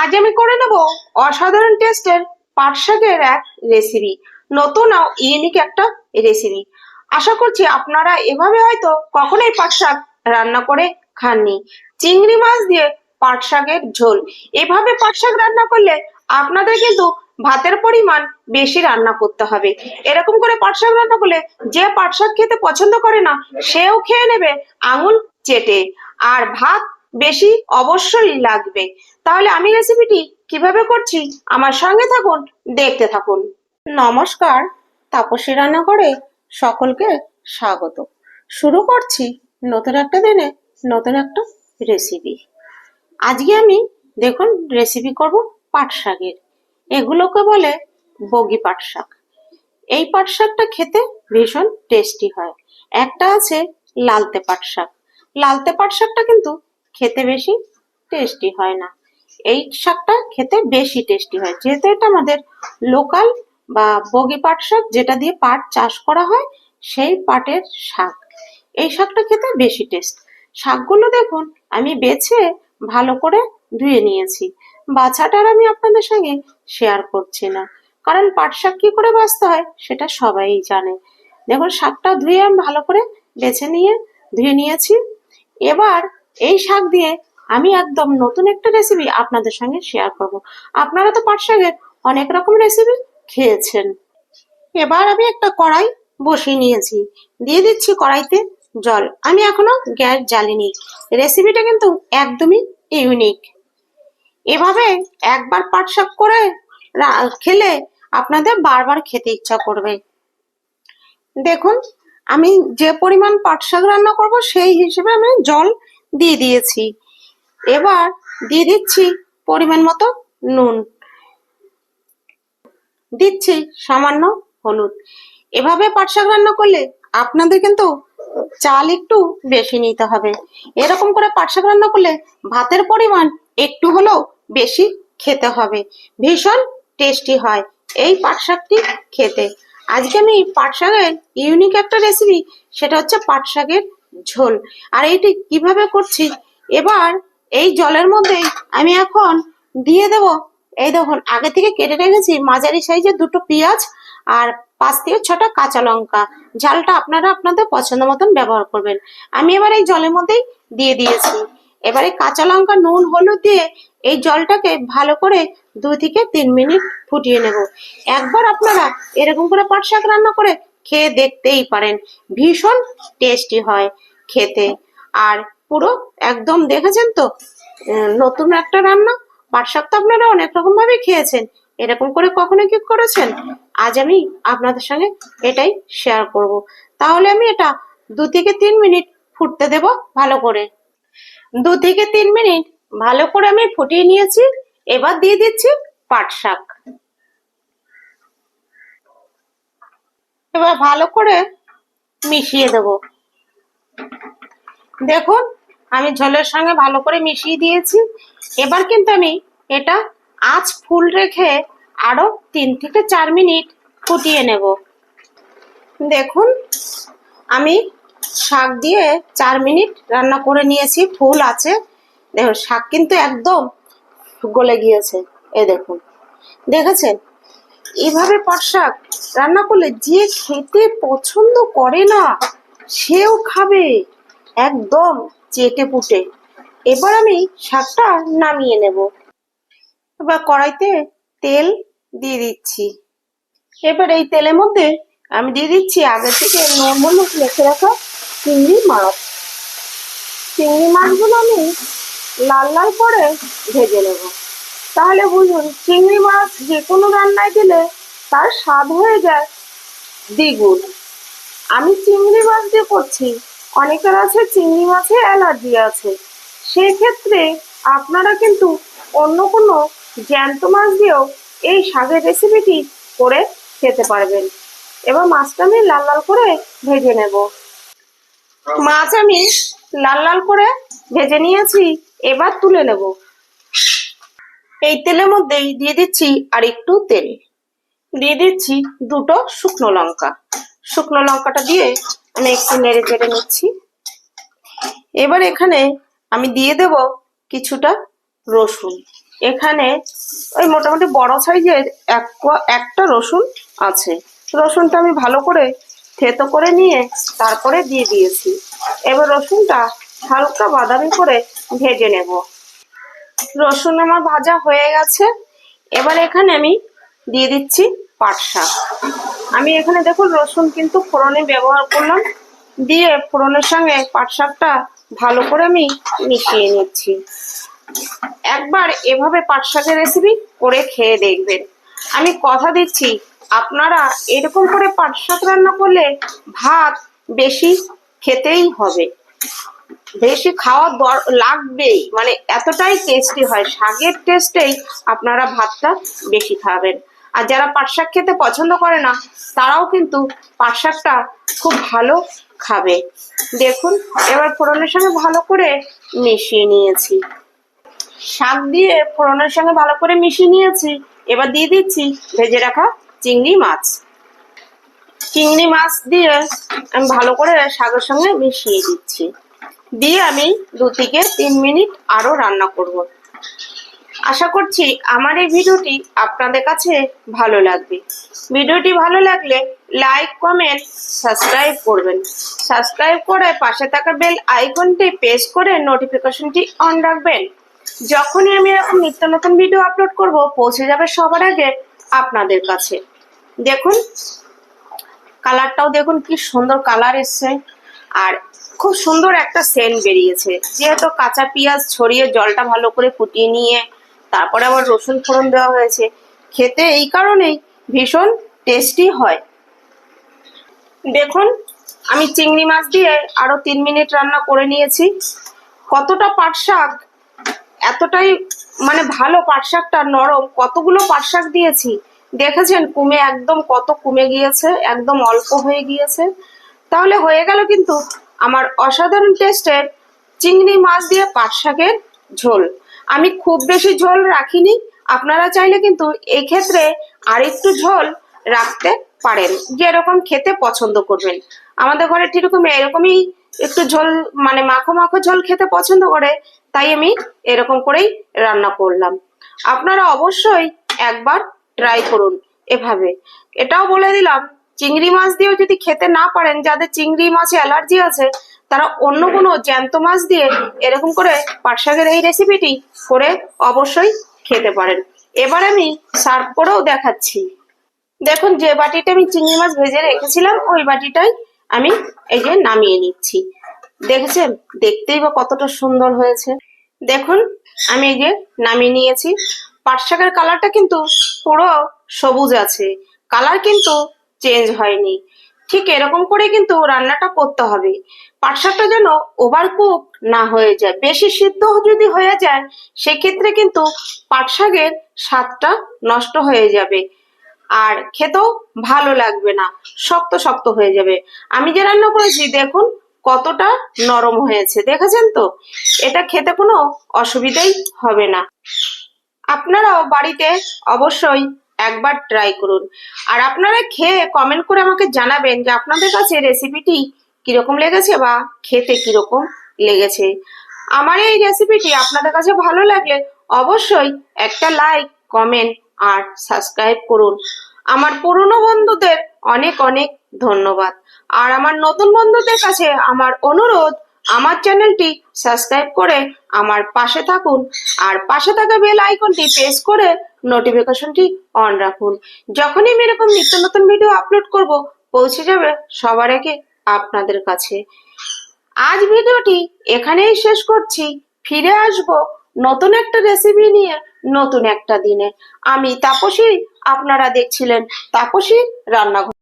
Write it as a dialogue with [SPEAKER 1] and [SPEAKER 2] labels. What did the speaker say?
[SPEAKER 1] আজ আমি করে নেব অসাধারণ টেস্টের পাট শাকের এক রেসিপি, নতুন ও ইউনিক একটা রেসিপি। আশা করছি আপনারা এভাবে হয়তো কখনোই পাট শাক রান্না করে খাননি। চিংড়ি মাছ দিয়ে পাট শাকের ঝোল, এভাবে পাট শাক রান্না করলে আপনাদের কিন্তু ভাতের পরিমাণ বেশি রান্না করতে হবে। এরকম করে পাট শাক রান্না করলে যে পাট শাক খেতে পছন্দ করে না সেও খেয়ে নেবে আঙুল চেটে, আর ভাত বেশি অবশ্যই লাগবে। তাহলে আমি রেসিপিটি কিভাবে করছি আমার সঙ্গে থাকুন, দেখতে থাকুন। নমস্কার, তাপসী রান্নাঘরে সকলকে স্বাগত। শুরু করছি নতুন একটা দিনে নতুন একটা রেসিপি। আজকে আমি দেখুন রেসিপি করব পাট শাকের। এগুলোকে বলে বগি পাট শাক। এই পাট শাকটা খেতে ভীষণ টেস্টি হয়। একটা আছে লালতে পাট শাক। লালতে পাট শাকটা কিন্তু খেতে বেশি টেস্টি হয় না। এই শাকটা খেতে বেশি টেস্টি হয়, যেহেতু এটা আমাদের লোকাল বা বগি পাট শাক, যেটা দিয়ে পাট চাষ করা হয়, সেই পাটের শাক। এই শাকটা খেতে বেশি টেস্ট। শাকগুলো দেখুন আমি বেছে ভালো করে ধুয়ে নিয়েছি। বাছাটার আমি আপনাদের সঙ্গে শেয়ার করছি না, কারণ পাট শাক কি করে বাছতে হয় সেটা সবাই জানে। দেখুন শাকটা ধুয়ে আমি ভালো করে বেছে নিয়ে ধুয়ে নিয়েছি। এবার এই শাক দিয়ে আমি একদম নতুন একটা রেসিপি আপনাদের সঙ্গে শেয়ার করব। আপনারা তো পাট শাকের অনেক রকম রেসিপি খেয়েছেন। এবার আমি একটা কড়াই বসিয়ে নিয়েছি, দিয়ে দিচ্ছি কড়াইতে জল। আমি এখনো গ্যাস জ্বালিনি। রেসিপিটা কিন্তু একদমই ইউনিক। এভাবে একবার পাট শাক করে খেলে আপনাদের বারবার খেতে ইচ্ছা করবে। দেখুন আমি যে পরিমাণ পাট শাক রান্না করব সেই হিসেবে আমি জল দিয়ে দিয়েছি। এবার দিয়ে দিচ্ছি পরিমাণ মতো নুন, দিচ্ছি সামান্য হলুদ। এভাবে পাট শাক রান্না করলে আপনাদের কিন্তু চাল একটু বেশি নিতে হবে। এরকম করে পাট শাক রান্না করলে ভাতের পরিমাণ একটু হলেও বেশি খেতে হবে। ভীষণ টেস্টি হয় এই পাট শাকটি খেতে। আজকে আমি পাট শাকের ইউনিক একটা রেসিপি, সেটা হচ্ছে পাট শাকের ঝোল। আর এইটি কিভাবে করছি, এবার এই জলের মধ্যে আমি এখন দিয়ে দেব, এই দেখুন আগে থেকে কেটে রেখেছি মাঝারি সাইজের দুটো পেঁয়াজ আর 5 থেকে 6টা কাঁচা লঙ্কা। ঝালটা আপনারা আপনাদের পছন্দ মতন ব্যবহার করবেন। আমি এবার এই জলের মধ্যেই দিয়ে দিয়েছি। এবারে কাঁচা লঙ্কা, নুন, হলুদ দিয়ে এই জলটাকে ভালো করে 2 থেকে 3 মিনিট ফুটিয়ে নেব। একবার আপনারা এরকম করে পাট শাক রান্না করে খেয়ে দেখতেই পারেন, ভীষণ টেস্টি হয় খেতে। আর পুরো একদম দেখেছেন তো নতুন একটা রান্না। পাট শাক তো আপনারা অনেক রকম ভাবে খেয়েছেন, এরকম করে কখনো কি করেছেন? আজ আমি আপনাদের সঙ্গে এটাই শেয়ার করব। তাহলে আমি এটা 2 থেকে 3 মিনিট ফুটতে দেব ভালো করে। 2 থেকে 3 মিনিট ভালো করে আমি ফুটিয়ে নিয়েছি। এবার দিয়ে দিচ্ছি পাট শাক। এবার ভালো করে মিশিয়ে দেব। দেখুন আমি ঝোলের সঙ্গে ভালো করে মিশিয়ে দিয়েছি। এবার কিন্তু আমি এটা আঁচ ফুল রেখে আরো 3 থেকে 4 মিনিট ফুটিয়ে নেব। দেখুন আমি শাক দিয়ে 4 মিনিট রান্না করে নিয়েছি, ফুল আছে। দেখুন শাক কিন্তু একদম গলে গিয়েছে। এই দেখুন, দেখেছেন? এভাবে পাট শাক রান্না করলে যে খেতে পছন্দ করে না সেও খাবে একদম চেটে পুটে। এবার আমি শাকটা নামিয়ে নেব। এবার কড়াইতে তেল দিয়ে দিচ্ছি। এবার এই তেলের মধ্যে আমি দিয়ে দিচ্ছি আগে থেকে নুন হলুদ মেখে রাখা চিংড়ি মাছ। চিংড়ি মাছগুলো আমি লাল লাল করে ভেজে নেব। তাহলে বুঝুন, চিংড়ি মাছ যে কোনো রান্নায় দিলে তার স্বাদ হয়ে যায় দ্বিগুণ। আমি চিংড়ি মাছ দিয়ে করছি, অনেকের আছে চিংড়ি মাছে অ্যালার্জি আছে, সেক্ষেত্রে আপনারা কিন্তু অন্য কোনো জ্যান্ত মাছ দিয়েও এই শাকের রেসিপিটি করে খেতে পারবেন। এবার মাছটা আমি লাল লাল করে ভেজে নেব। মাছ আমি লাল লাল করে ভেজে নিয়েছি, এবার তুলে নেব। এই তেলের মধ্যেই দিয়ে দিচ্ছি আর একটু তেল, দিয়ে দিচ্ছি 2টো শুকনো লঙ্কা। শুকনো লঙ্কাটা দিয়ে আমি একটু নেড়ে চেড়ে নিচ্ছি। এবার এখানে আমি দিয়ে দেব কিছুটা রসুন। এখানে ওই মোটামুটি বড় সাইজের একটা রসুন আছে। রসুনটা আমি ভালো করে থেতো করে নিয়ে তারপরে দিয়ে দিয়েছি। এবার রসুনটা হালকা বাদামি করে ভেজে নেব। রসুন আমার ভাজা হয়ে গেছে। এবার এখানে আমি দিয়ে দিচ্ছি পাট শাক। আমি এখানে দেখুন রসুন কিন্তু ফোড়নে ব্যবহার করলাম, দিয়ে ফোড়নের সঙ্গে পাট শাকটা ভালো করে আমি মিশিয়ে নিচ্ছি। একবার এভাবে পাট শাকের রেসিপি করে খেয়ে দেখবেন। আমি কথা দিচ্ছি আপনারা এরকম করে পাট শাক রান্না করলে ভাত বেশি খেতেই হবে, বেশি খাওয়া লাগবেই, মানে এতটাই টেস্টি হয়। শাকের টেস্টেই আপনারা ভাতটা বেশি খাবেন। আর যারা পাট শাক খেতে পছন্দ করে না তারাও কিন্তু পাট শাকটা খুব ভালো খাবে। দেখুন এবার ফোড়নের সঙ্গে ভালো করে মিশিয়ে নিয়েছি। শাক দিয়ে ফোড়নের সঙ্গে ভালো করে মিশিয়ে নিয়েছি। এবার দিয়ে দিচ্ছি ভেজে রাখা চিংড়ি মাছ। চিংড়ি মাছ দিয়ে আমি ভালো করে শাকের সঙ্গে মিশিয়ে দিচ্ছি। দিয়ে আমি 2 থেকে 3 মিনিট আরো রান্না করব। আশা করছি আমার এই ভিডিওটি আপনাদের কাছে ভালো লাগবে। ভিডিওটি ভালো লাগলে লাইক, কমেন্ট, সাবস্ক্রাইব করবেন। সাবস্ক্রাইব করে পাশে থাকা বেল আইকনটি প্রেস করে নোটিফিকেশনটি অন রাখবেন। যখনই আমি এরকম নিত্য নতুন ভিডিও আপলোড করব পৌঁছে যাবে সবার আগে আপনাদের কাছে। দেখুন কালারটাও দেখুন কি সুন্দর কালার এসছে, আর খুব সুন্দর একটা সেন্ট বেরিয়েছে। যেহেতু কাঁচা পেঁয়াজ ছড়িয়ে জলটা ভালো করে ফুটিয়ে নিয়ে তারপরে আবার রসুন ফোড়ন দেওয়া হয়েছে, খেতে এই কারণেই ভীষণ টেস্টি হয়। দেখুন আমি চিংড়ি মাছ দিয়ে আরো 3 মিনিট রান্না করে নিয়েছি। কতটা পাট শাক এতটাই মানে ভালো, পাট শাকটা নরম, কতগুলো পাট শাক দিয়েছি দেখেছেন, একদম কত কমে গিয়েছে, একদম অল্প হয়ে গিয়েছে। তাহলে হয়ে গেল কিন্তু আমার অসাধারণ টেস্টের চিংড়ি মাছ দিয়ে পাট শাকের ঝোল। আমি খুব বেশি ঝোল রাখিনি, আপনারা চাইলে কিন্তু এই ক্ষেত্রে আরেকটু ঝোল রাখতে পারেন, যেরকম খেতে পছন্দ করবেন। আমাদের ঘরে ঠিকরকম এরকমই একটু ঝোল মানে মাখো মাখো ঝোল খেতে পছন্দ করে, তাই আমি এরকম করেই রান্না করলাম। আপনারা অবশ্যই একবার ট্রাই করুন এভাবে। এটাও বলে দিলাম চিংড়ি মাছ দিয়েও যদি খেতে না পারেন, যাদের চিংড়ি মাছে অ্যালার্জি আছে তারা অন্য কোনো জ্যান্ত মাছ দিয়ে এরকম করে পাট শাকের এই রেসিপিটি করে অবশ্যই খেতে পারেন। এবার আমি সার্ভ করেও দেখাচ্ছি। দেখুন যে বাটিটা আমি চিংড়ি মাছ ভেজে রেখেছিলাম ওই বাটিটাই আমি এই যে নামিয়ে নিচ্ছি। দেখেছেন দেখতেই বা কতটা সুন্দর হয়েছে। দেখুন আমি এই যে নামিয়ে নিয়েছি। পাট শাকের কালারটা কিন্তু পুরো সবুজ আছে, কালার কিন্তু চেঞ্জ হয়নি। ঠিক এরকম করে কিন্তু রান্নাটা করতে হবে। পাট শাকটা যেন ওভার কুক না হয়ে যায়, বেশি সিদ্ধ যদি হয়ে যায় সেক্ষেত্রে কিন্তু পাট শাকের স্বাদটা নষ্ট হয়ে যাবে আর খেতেও ভালো লাগবে না, শক্ত শক্ত হয়ে যাবে। আমি যে রান্না করেছি দেখুন কতটা নরম হয়েছে, দেখেছেন তো? এটা খেতে কোনো অসুবিধাই হবে না। আপনারাও বাড়িতে অবশ্যই একবার ট্রাই করুন। আর আপনারা খেয়ে কমেন্ট করে আমাকে জানাবেন যে আপনাদের কাছে রেসিপিটি কিরকম লেগেছে বা খেতে কিরকম লেগেছে। আমার এই রেসিপিটি আপনাদের কাছে ভালো লাগলে অবশ্যই একটা লাইক, কমেন্ট আর সাবস্ক্রাইব করুন। আমার পুরনো বন্ধুদের অনেক অনেক ধন্যবাদ। আর আমার নতুন বন্ধুদের কাছে আমার অনুরোধ, আমার চ্যানেলটি সাবস্ক্রাইব করে আমার পাশে থাকুন আর পাশে থাকা বেল আইকনটি প্রেস করে নোটিফিকেশনটি অন রাখুন। যখনই আমি এরকম নিত্য নতুন ভিডিও আপলোড করব পৌঁছে যাবে সবার আগে আপনাদের কাছে। আজ ভিডিওটি এখানেই শেষ করছি। ফিরে আসব নতুন একটা রেসিপি নিয়ে নতুন একটা দিনে। আমি তাপসী, আপনারা দেখছিলেন তাপসী রান্নাঘর।